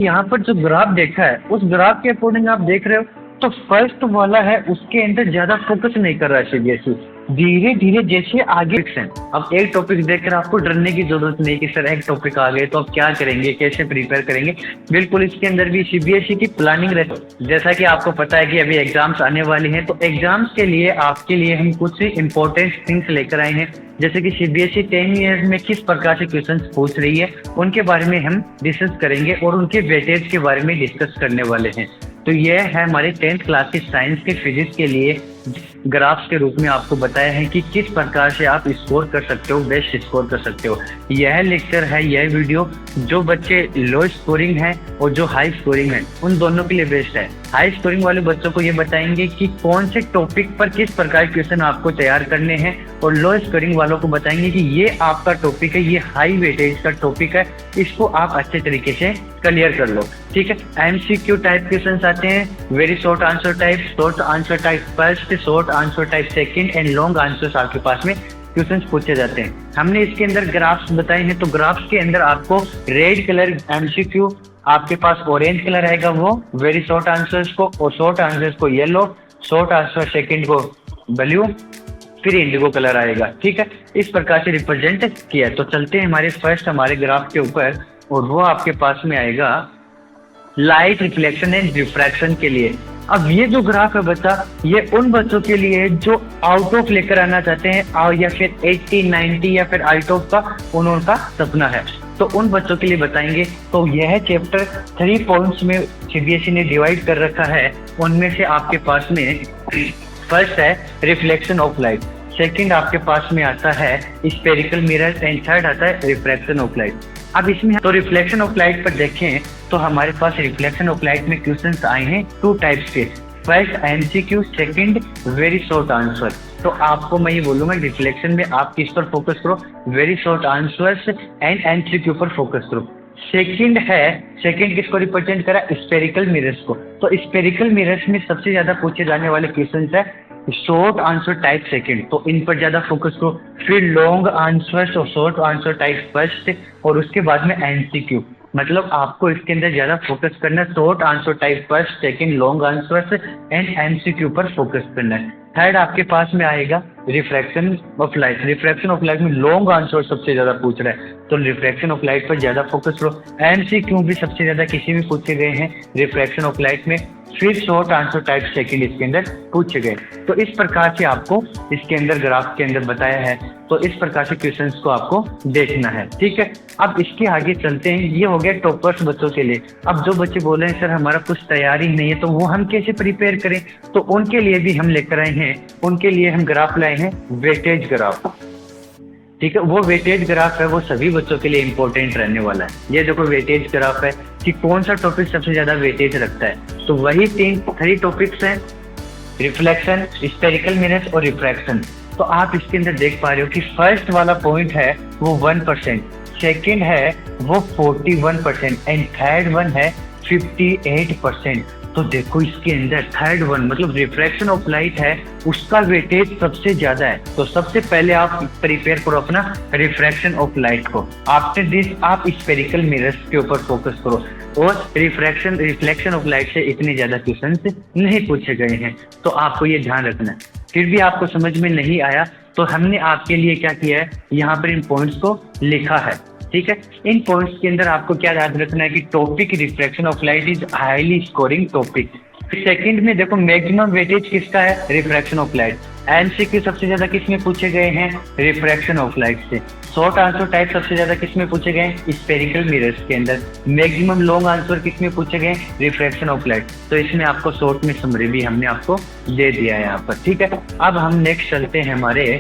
यहाँ पर जो ग्राफ देखा है उस ग्राफ के अकॉर्डिंग आप देख रहे हो तो फर्स्ट वाला है उसके अंदर ज्यादा फोकस नहीं कर रहा है सीबीएसई। धीरे धीरे जैसे आगे है, अब एक टॉपिक देखकर आपको डरने की जरूरत नहीं कि सर एक टॉपिक आ गए तो अब क्या करेंगे, कैसे प्रिपेयर करेंगे। बिल्कुल इसके अंदर भी सीबीएसई की प्लानिंग रहती है। जैसा कि आपको पता है कि अभी एग्जाम्स आने वाले हैं, तो एग्जाम्स के लिए आपके लिए हम कुछ इंपॉर्टेंट थिंग्स लेकर आए हैं। जैसे कि सीबीएसई 10 ईयर्स में किस प्रकार से क्वेश्चंस पूछ रही है उनके बारे में हम डिस्कस करेंगे और उनके वेटेज के बारे में डिस्कस करने वाले हैं। तो यह है हमारे 10th क्लास के साइंस के फिजिक्स के लिए ग्राफ्स के रूप में आपको बताया है कि किस प्रकार से आप स्कोर कर सकते हो, बेस्ट स्कोर कर सकते हो। यह लेक्चर है, यह वीडियो जो बच्चे लो स्कोरिंग है और जो हाई स्कोरिंग है उन दोनों के लिए बेस्ट है। हाई स्कोरिंग वाले बच्चों को ये बताएंगे कि कौन से टॉपिक पर किस प्रकार के क्वेश्चन आपको तैयार करने हैं, और लो स्कोरिंग वालों को बताएंगे कि ये आपका टॉपिक है, ये हाई वेटेज का टॉपिक है, इसको आप अच्छे तरीके से क्लियर कर लो। ठीक है, एमसीक्यू टाइप क्वेश्चन आते हैं, very short answer type, short answer type first, short answer type second and long answers आपके पास में क्वेश्चंस पूछे जाते हैं। हमने इसके अंदर ग्राफ्स बताए हैं, तो ग्राफ्स के अंदर आपको रेड कलर एमसीक्यू, आपके पास ऑरेंज कलर आएगा वो वेरी शॉर्ट आंसर्स को, और शॉर्ट आंसर्स को येलो, शॉर्ट आंसर सेकंड को ब्लू, फिर इंडिगो कलर आएगा। ठीक है, इस प्रकार से रिप्रेजेंट किया। तो चलते हैं हमारे ग्राफ के ऊपर, और वो आपके पास में आएगा लाइट रिफ्लेक्शन एंड रिफ्रैक्शन के लिए। अब ये जो ग्राफ है बच्चा, ये उन बच्चों के लिए जो आउट ऑफ लेकर आना चाहते हैं, या फिर 80, 90 या फिर आउट ऑफ का उनका सपना है, तो उन बच्चों के लिए बताएंगे। तो यह चैप्टर 3 पॉइंट्स में सीबीएसई ने डिवाइड कर रखा है। उनमें से आपके पास में फर्स्ट है रिफ्लेक्शन ऑफ लाइट, सेकंड आपके पास में आता है स्फेरिकल मिरर, एंड थर्ड आता है रिफ्रैक्शन ऑफ लाइट। अब इसमें तो रिफ्लेक्शन ऑफ लाइट पर देखें तो हमारे पास रिफ्लेक्शन ऑफ लाइट में क्वेश्चंस आए हैं 2 टाइप्स के, first MCQ, second very short answer. तो आपको मैं ये बोलूंगा रिफ्लेक्शन में आप किस पर फोकस करो, very short answers and MCQ पर फोकस करो। सेकंड किसको रिप्रेजेंट करा, स्फेरिकल मिरर्स को। तो स्फेरिकल मिरर्स में सबसे ज्यादा पूछे जाने वाले क्वेश्चंस है शॉर्ट आंसर टाइप सेकंड, तो इन पर ज्यादा फोकस करो। फिर लॉन्ग आंसर्स और शॉर्ट आंसर टाइप फर्स्ट, और उसके बाद में एमसीक्यू। मतलब आपको इसके अंदर ज्यादा फोकस करना है, short answer type first, second long answers and MCQ पर फोकस करना है। थर्ड आपके पास में आएगा refraction of light. Refraction of light में लॉन्ग आंसर सबसे ज्यादा पूछ रहा है, तो रिफ्रैक्शन ऑफ लाइट पर ज्यादा फोकस करो। एमसीक्यू भी सबसे ज्यादा किसी भी पूछे गए हैं रिफ्रैक्शन ऑफ लाइट में, फिर शॉर्ट आंसर टाइप सेकंड इसके अंदर पूछे गए। तो इस प्रकार से आपको इसके अंदर ग्राफ के अंदर बताया है, तो इस प्रकार से क्वेश्चंस को आपको देखना है। ठीक है, अब इसके आगे चलते हैं। ये हो गया टॉपर्स बच्चों के लिए। अब जो बच्चे बोल रहे हैं सर हमारा कुछ तैयारी नहीं है, तो वो हम कैसे प्रिपेयर करें, तो उनके लिए भी हम लेकर आए हैं, उनके लिए हम ग्राफ लाए हैं वेटेज ग्राफ। ठीक है, वो वेटेज ग्राफ है वो सभी बच्चों के लिए इंपॉर्टेंट रहने वाला है। ये देखो वेटेज ग्राफ है कि कौन सा टॉपिक सबसे ज्यादा वेटेज रखता है, तो वही 3 टॉपिक्स हैं, रिफ्लेक्शन, स्फेरिकल मिरर्स और रिफ्रैक्शन। तो आप इसके अंदर देख पा रहे हो कि फर्स्ट वाला पॉइंट है वो 1%, सेकेंड है वो 41% एंड थर्ड वन है 58%। तो देखो इसके अंदर थर्ड वन मतलब रिफ्रैक्शन ऑफ लाइट है, उसका वेटेज सबसे ज्यादा है। तो सबसे पहले आप प्रिपेयर करो अपना रिफ्रैक्शन ऑफ लाइट को। आफ्टर दिस आप स्फेरिकल मिरर्स के ऊपर फोकस करो, और रिफ्लेक्शन ऑफ लाइट से इतने ज्यादा क्वेश्चन नहीं पूछे गए हैं, तो आपको ये ध्यान रखना है। फिर भी आपको समझ में नहीं आया तो हमने आपके लिए क्या किया है, यहाँ पर इन पॉइंट्स को लिखा है। ठीक है, इन पॉइंट्स के अंदर आपको क्या याद रखना है कि topic refraction of light is highly scoring topic. Second में देखो मैक्सिमम वेटेज किसका है, रिफ्रैक्शन ऑफ लाइट। एमसीक्यू सबसे ज्यादा किसमें पूछे गए हैं, रिफ्रैक्शन ऑफ लाइट से। शॉर्ट आंसर टाइप सबसे ज्यादा किसमें पूछे गए, स्फेरिकल मिरर्स के अंदर। मैक्सिमम लॉन्ग आंसर किसमें पूछे गए, रिफ्रैक्शन ऑफ लाइट। तो इसमें आपको शॉर्ट में समरी भी हमने आपको दे दिया है यहाँ पर। ठीक है, अब हम नेक्स्ट चलते हैं हमारे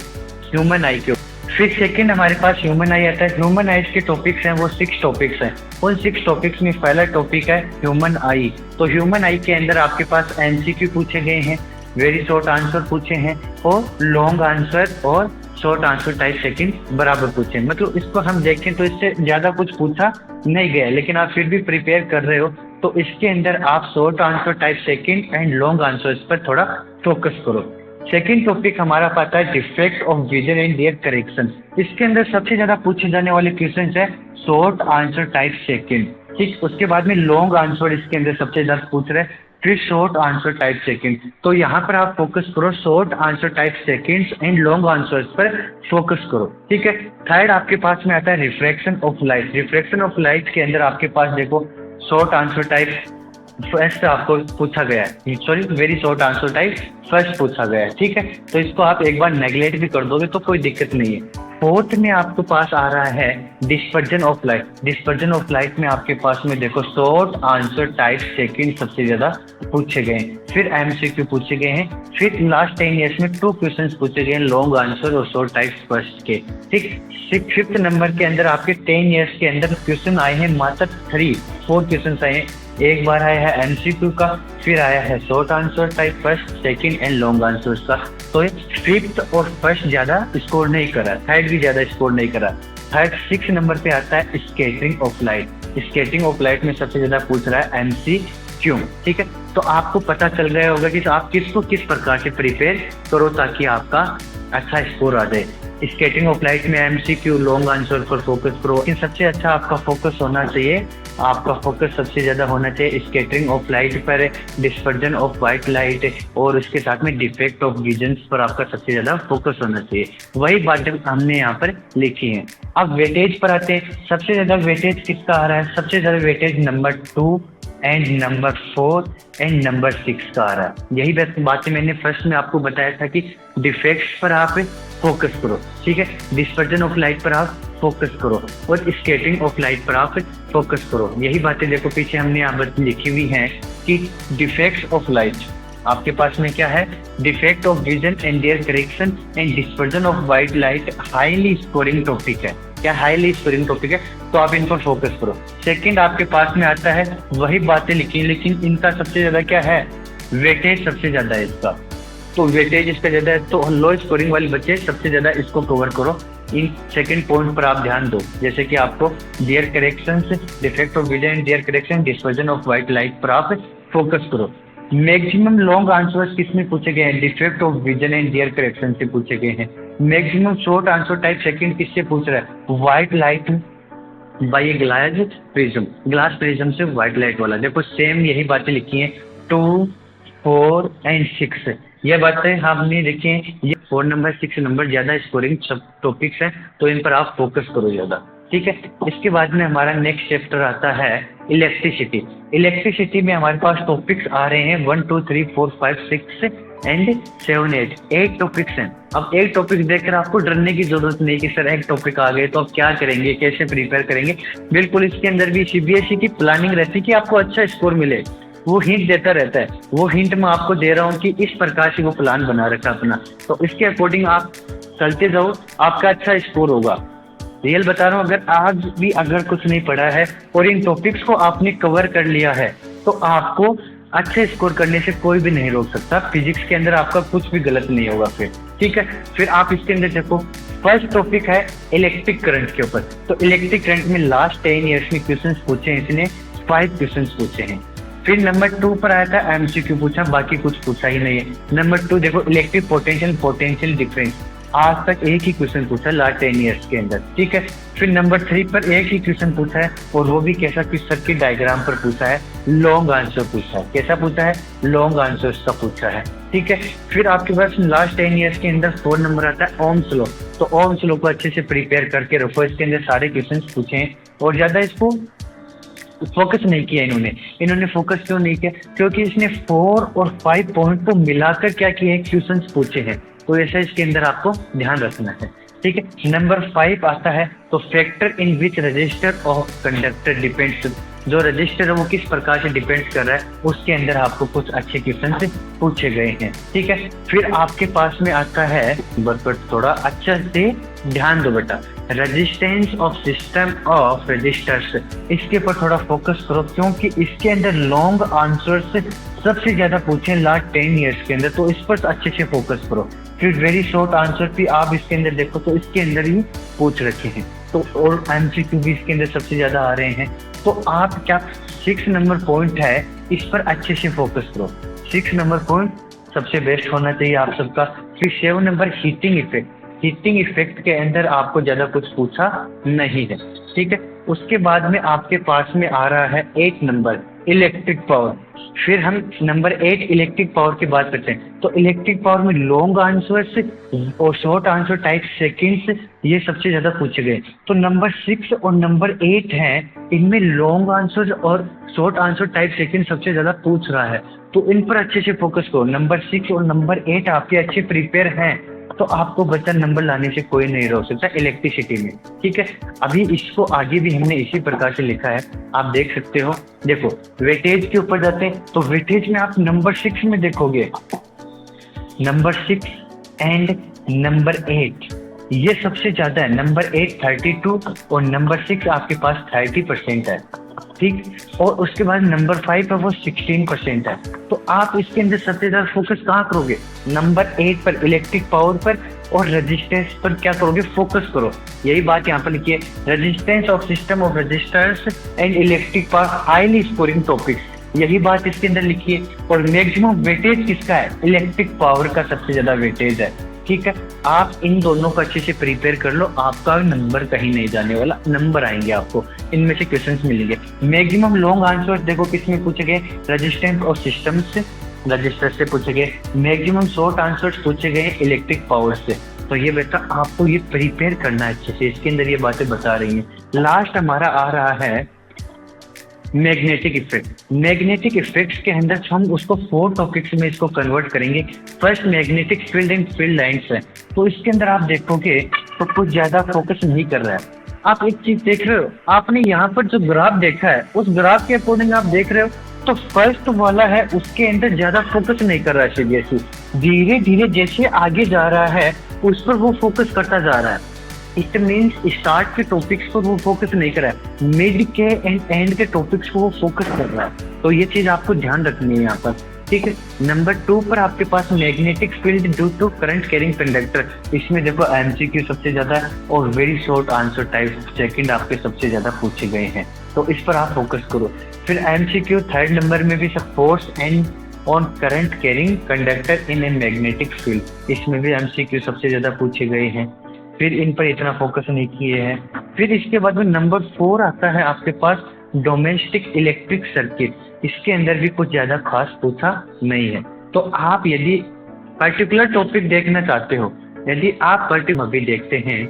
ह्यूमन आई के। फिर सेकंड हमारे पास ह्यूमन आई आता है। ह्यूमन आईज के टॉपिक्स हैं वो 6 टॉपिक्स हैं। उन 6 टॉपिक्स में पहला टॉपिक है ह्यूमन आई। तो ह्यूमन आई के अंदर आपके पास एमसीक्यू पूछे गए हैं, वेरी शॉर्ट आंसर पूछे हैं, और लॉन्ग आंसर और शॉर्ट आंसर टाइप सेकंड बराबर पूछे। मतलब इसको हम देखें तो इससे ज्यादा कुछ पूछा नहीं गया, लेकिन आप फिर भी प्रिपेयर कर रहे हो तो इसके अंदर आप short answer type second and long answer पर थोड़ा फोकस करो। सेकेंड टॉपिक हमारा पाता है defect of vision and their correction. इसके अंदर सबसे ज्यादा पूछे जाने वाले क्वेश्चन है शॉर्ट आंसर टाइप सेकेंड, ठीक। उसके बाद में लॉन्ग आंसर इसके अंदर सबसे ज्यादा पूछ रहे हैं, फिर शॉर्ट आंसर टाइप सेकेंड। तो यहाँ पर आप फोकस करो short answer type seconds and long answers पर फोकस करो, ठीक है। थर्ड आपके पास में आता है refraction of light. Refraction of light के अंदर आपके पास देखो शॉर्ट आंसर टाइप फर्स्ट आपको पूछा गया है, sorry very short answer type first पूछा गया है, ठीक है। तो इसको आप एक बार नेग्लेक्ट भी कर दोगे तो कोई दिक्कत नहीं है। फोर्थ में आपके पास आ रहा है dispersion of light. Dispersion of light में आपके पास में देखो शॉर्ट आंसर टाइप सेकंड सबसे ज्यादा पूछे गए हैं, फिर एमसीक्यू पूछे गए हैं, फिर लास्ट 10 ईयर्स में 2 क्वेश्चंस पूछे गए हैं लॉन्ग आंसर और शॉर्ट टाइप फर्स्ट के, ठीक। फिफ्थ नंबर के अंदर आपके 10 ईयर्स के अंदर क्वेश्चन आए हैं मात्र 4 क्वेश्चन आए हैं। एक बार आया है एमसीक्यू का, फिर आया है short answer type first second and long answers का। तो फिफ्थ और फर्स्ट ज्यादा स्कोर नहीं करा, थर्ड भी ज्यादा स्कोर नहीं करा। थर्ड 6 नंबर पे आता है scattering of light. Scattering of light में सबसे ज्यादा पूछ रहा है एमसीक्यू, ठीक है। तो आपको पता चल गया होगा कि आप किसको किस प्रकार से प्रिपेयर करो ताकि आपका अच्छा स्कोर आ जाए। स्केटिंग ऑफ लाइट में एमसीक्यू लॉन्ग आंसर पर फोकस करो, लेकिन सबसे अच्छा आपका फोकस होना चाहिए, आपका फोकस सबसे ज्यादा होना चाहिए स्केटरिंग ऑफ लाइट पर, डिस्पर्जन ऑफ व्हाइट लाइट और उसके साथ में डिफेक्ट ऑफ विजन पर आपका सबसे ज्यादा फोकस होना चाहिए। वही बातें हमने यहाँ पर लिखी हैं। अब वेटेज पर आते हैं। सबसे ज्यादा वेटेज किसका आ रहा है? सबसे ज्यादा weightage number 2 and number 4 and number 6 का आ रहा है। यही बातें मैंने फर्स्ट में आपको बताया था कि डिफेक्ट्स पर आप फोकस करो, ठीक है, डिस्पर्जन ऑफ लाइट पर आप फोकस करो और स्केटिंग ऑफ लाइट पर आप फोकस करो। यही बातें देखो पीछे हमने यहाँ पर लिखी हुई हैं कि डिफेक्ट्स ऑफ लाइट आपके पास में क्या है, defect of vision and their correction and dispersion of white light highly scoring topic है। क्या हाईली स्कोरिंग टॉपिक है? तो आप इन पर फोकस करो। सेकंड आपके पास में आता है वही बातें लिखी, लेकिन इनका सबसे ज्यादा क्या है, वेटेज सबसे ज्यादा है इसका, तो वेटेज इसका ज्यादा है। तो लो स्कोरिंग वाले बच्चे सबसे ज्यादा इसको कवर करो। इन सेकंड पॉइंट पर आप ध्यान दो, जैसे कि आपको their corrections, defect of vision, their correction, dispersion of white light पर आप फोकस करो। मैक्सिमम लॉन्ग आंसर्स किसमें पूछे गए हैं? Defect of vision and their correction से पूछे गए हैं। Maximum short answer type second किससे पूछ रहा है? White light by glass prism, glass prism से व्हाइट लाइट वाला। देखो सेम यही बातें लिखी हैं 2, 4 एंड 6, ये बातें हमने लिखी हैं। ये 4 नंबर 6 नंबर ज्यादा स्कोरिंग सब टॉपिक्स हैं, तो इन पर आप फोकस करो ज्यादा, ठीक है। इसके बाद में हमारा नेक्स्ट चैप्टर आता है इलेक्ट्रिसिटी। इलेक्ट्रिसिटी में हमारे पास टॉपिक्स आ रहे हैं 1, 2, 3, 4, 5, 6 एंड 7, 8 टॉपिक्स हैं। अब एक टॉपिक देखकर आपको डरने की जरूरत नहीं कि सर एक टॉपिक आ गए तो अब क्या करेंगे, कैसे प्रिपेयर करेंगे। बिल्कुल इसके अंदर भी सीबीएसई की प्लानिंग रहती है कि आपको अच्छा स्कोर मिले, वो हिंट देता रहता है। वो हिंट मैं आपको दे रहा हूँ कि इस प्रकार से वो प्लान बना रखा अपना, तो इसके अकॉर्डिंग आप चलते जाओ, आपका अच्छा स्कोर होगा। रियल बता रहा हूँ, अगर आज भी अगर कुछ नहीं पढ़ा है और इन टॉपिक्स को आपने कवर कर लिया है तो आपको अच्छे स्कोर करने से कोई भी नहीं रोक सकता। फिजिक्स के अंदर आपका कुछ भी गलत नहीं होगा फिर, ठीक है। फिर आप इसके अंदर देखो फर्स्ट टॉपिक है इलेक्ट्रिक करंट के ऊपर। तो इलेक्ट्रिक करंट में लास्ट 10 ईयर्स में क्वेश्चन पूछे हैं, इसने 5 क्वेश्चन पूछे हैं। फिर नंबर 2 पर आया था एमसीक्यू पूछा, बाकी कुछ पूछा ही नहीं है। नंबर 2 देखो इलेक्ट्रिक पोटेंशियल डिफरेंस, आज तक एक ही क्वेश्चन पूछा लास्ट 10 ईयर्स के अंदर, ठीक है। फिर नंबर 3 पर एक ही क्वेश्चन पूछा है और वो भी कैसा कि सर्किट डायग्राम पर पूछा है, लॉन्ग आंसर पूछा है। कैसा पूछा है? लॉन्ग आंसर का पूछा है, ठीक है। फिर आपके पास लास्ट 10 ईयर्स के अंदर 4 नंबर आता है ओम्स लॉ। तो ओम्स लॉ को अच्छे से प्रिपेयर करके रखो, इसके अंदर सारे क्वेश्चन पूछे हैं और ज्यादा इसको फोकस नहीं किया इन्होंने फोकस क्यों नहीं किया? क्योंकि इसने 4 और 5 पॉइंट को मिलाकर क्या किए हैं, क्वेश्चंस पूछे हैं। तो ऐसा इसके अंदर आपको ध्यान रखना है, ठीक है। नंबर 5 आता है तो factor in which register of conductor depends, जो रजिस्टर है वो किस प्रकार से डिपेंड कर रहा है, उसके अंदर आपको कुछ अच्छे क्वेश्चन पूछे गए हैं, ठीक है। फिर आपके पास में आता है, बट थोड़ा अच्छा से ध्यान दो बेटा, resistance of system of resistors, इसके ऊपर थोड़ा फोकस करो क्योंकि इसके अंदर लॉन्ग आंसर्स सबसे ज्यादा पूछे लास्ट 10 ईयर्स के अंदर, तो इस पर अच्छे से फोकस करो। फिर वेरी शॉर्ट आंसर भी आप इसके अंदर देखो तो इसके अंदर ही पूछ रखे हैं, तो और एमसीक्यू भी इसके अंदर सबसे ज्यादा आ रहे हैं। तो आप क्या 6 नंबर पॉइंट है, इस पर अच्छे से फोकस करो। 6 नंबर पॉइंट सबसे बेस्ट होना चाहिए आप सबका। फिर 7 number heating effect. Heating effect के अंदर आपको ज़्यादा कुछ पूछा नहीं है, ठीक है। उसके बाद में आपके पास में आ रहा है 8 नंबर इलेक्ट्रिक पावर। फिर हम नंबर 8 इलेक्ट्रिक पावर की बात करते हैं। तो इलेक्ट्रिक पावर में लॉन्ग आंसर्स और शॉर्ट आंसर टाइप सेकंड्स ये सबसे ज़्यादा पूछे गए। तो नंबर 6 और नंबर 8 हैं, इनमें लॉन्ग आंसर और शॉर्ट आंसर टाइप सेकंड सबसे ज़्यादा पूछ रहा है, तो इन पर अच्छे से फोकस करो। नंबर 6 और नंबर 8 आपके अच्छे प्रिपेयर हैं तो आपको बच्चा नंबर लाने से कोई नहीं रोक सकता इलेक्ट्रिसिटी में, ठीक है। अभी इसको आगे भी हमने इसी प्रकार से लिखा है, आप देख सकते हो। देखो वेटेज के ऊपर जाते हैं तो वेटेज में आप नंबर 6 में देखोगे, नंबर 6 एंड नंबर 8 ये सबसे ज्यादा है। नंबर 8 32 और नंबर 6 आपके पास 30% है, ठीक। और उसके बाद नंबर 5 है वो 16% है। तो आप इसके अंदर सबसे ज्यादा फोकस कहाँ करोगे? नंबर 8 पर, इलेक्ट्रिक पावर पर और रेजिस्टेंस पर क्या करोगे? फोकस करो। यही बात यहाँ पर लिखिए, resistance of system of registers and electric power highly scoring topics, यही बात इसके अंदर लिखिए। और मैक्सिमम वेटेज किसका है? इलेक्ट्रिक पावर का सबसे ज्यादा वेटेज है, ठीक है। आप इन दोनों को अच्छे से प्रिपेयर कर लो, आपका नंबर कहीं नहीं जाने वाला, नंबर आएंगे आपको, इनमें से क्वेश्चंस मिलेंगे। मैक्सिमम लॉन्ग आंसर देखो किसमें पूछे गए? रेजिस्टेंस और सिस्टम से, रजिस्टर से पूछे गए। मैक्सिमम शॉर्ट आंसर्स पूछे गए इलेक्ट्रिक पावर से। तो ये बेटा आपको ये प्रिपेयर करना है अच्छे से, इसके अंदर ये बातें बता रही हैं। लास्ट हमारा आ रहा है मैग्नेटिक इफेक्ट। मैग्नेटिक इफेक्ट्स के अंदर हम उसको 4 टॉपिक्स में इसको कन्वर्ट करेंगे। First magnetic field and field lines है, तो इसके अंदर आप देखोगे तो कुछ ज्यादा फोकस नहीं कर रहा है। आप एक चीज देख रहे हो, आपने यहाँ पर जो ग्राफ देखा है उस ग्राफ के अकॉर्डिंग आप देख रहे हो तो फर्स्ट वाला है उसके अंदर ज्यादा फोकस नहीं कर रहा है सीबीएसई। धीरे धीरे जैसे आगे जा रहा है उस पर वो फोकस करता जा रहा है। इट मीन्स स्टार्ट के टॉपिक्स पर वो फोकस नहीं कर रहा है, मिड के एंड के टॉपिक्स को वो फोकस कर रहा है। तो ये चीज आपको ध्यान रखनी है यहाँ पर, ठीक है। नंबर 2 पर आपके पास magnetic field due to current carrying conductor. इसमें देखो एमसीक्यू सबसे ज्यादा है और very short answer type second आपके सबसे ज्यादा पूछे गए हैं, तो इस पर आप फोकस करो। फिर एमसीक्यू 3rd नंबर में भी सब force and on current carrying conductor in a magnetic field, इसमें भी एमसीक्यू सबसे ज्यादा पूछे गए हैं। फिर इन पर इतना फोकस नहीं किए हैं। फिर इसके बाद में नंबर 4 आता है आपके पास डोमेस्टिक इलेक्ट्रिक सर्किट। इसके अंदर भी कुछ ज्यादा खास पूछा नहीं है। तो आप यदि पर्टिकुलर टॉपिक देखना चाहते हो, यदि आप पर्टिकुलर अभी देखते हैं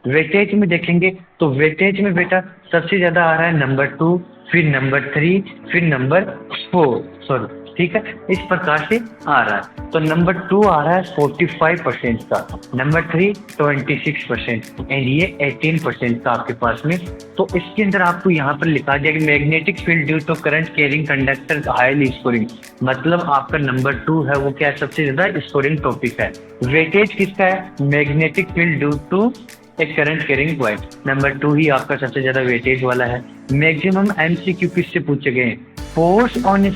वेटेज में देखेंगे तो वेटेज में बेटा सबसे ज्यादा आ रहा है नंबर 2, फिर नंबर 3, फिर नंबर 4, सॉरी, ठीक है, इस प्रकार से आ रहा है। तो नंबर 2 आ रहा है 45% का, नंबर 3 26% एंड ये 18% का आपके पास में। तो इसके अंदर आपको यहाँ पर लिखा दिया कि magnetic field due to current carrying conductor highly scoring, मतलब आपका नंबर 2 है वो क्या सबसे ज्यादा स्कोरिंग टॉपिक है। वेटेज किसका है? मैग्नेटिक फील्ड ड्यू टू एक करंट कैरिंग पॉइंट, नंबर 2 ही आपका सबसे ज्यादा वेटेज वाला है। मैक्सिमम एमसीक्यू किससे पूछे गए? Force on A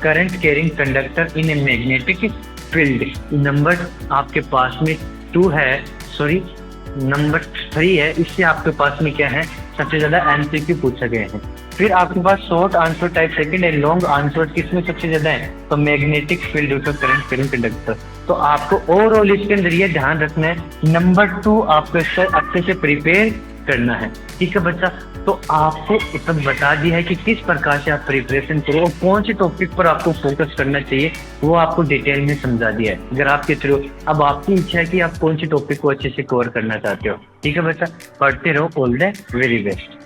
current carrying conductor in a magnetic field, number आपके पास में 2 है, सॉरी नंबर 3 है, इससे आपके पास में क्या है सबसे ज्यादा एमसीक्यू पूछे गए हैं। फिर आपके पास short answer type second and long answer किसमें सबसे ज्यादा है? तो magnetic field due to current carrying conductor. तो आपको ओवरऑल इसके अंदर ये ध्यान रखना है, नंबर 2 आपको अच्छे से प्रिपेयर करना है, ठीक है बच्चा। तो आपको सब बता दिया है कि किस प्रकार से आप प्रिपरेशन करो और कौन से टॉपिक पर आपको फोकस करना चाहिए, वो आपको डिटेल में समझा दिया है ग्राफ के थ्रू। अब आपकी इच्छा है कि आप कौन से टॉपिक को अच्छे से कवर करना चाहते हो, ठीक है बच्चा। पढ़ते रहो, ऑल द वेरी बेस्ट।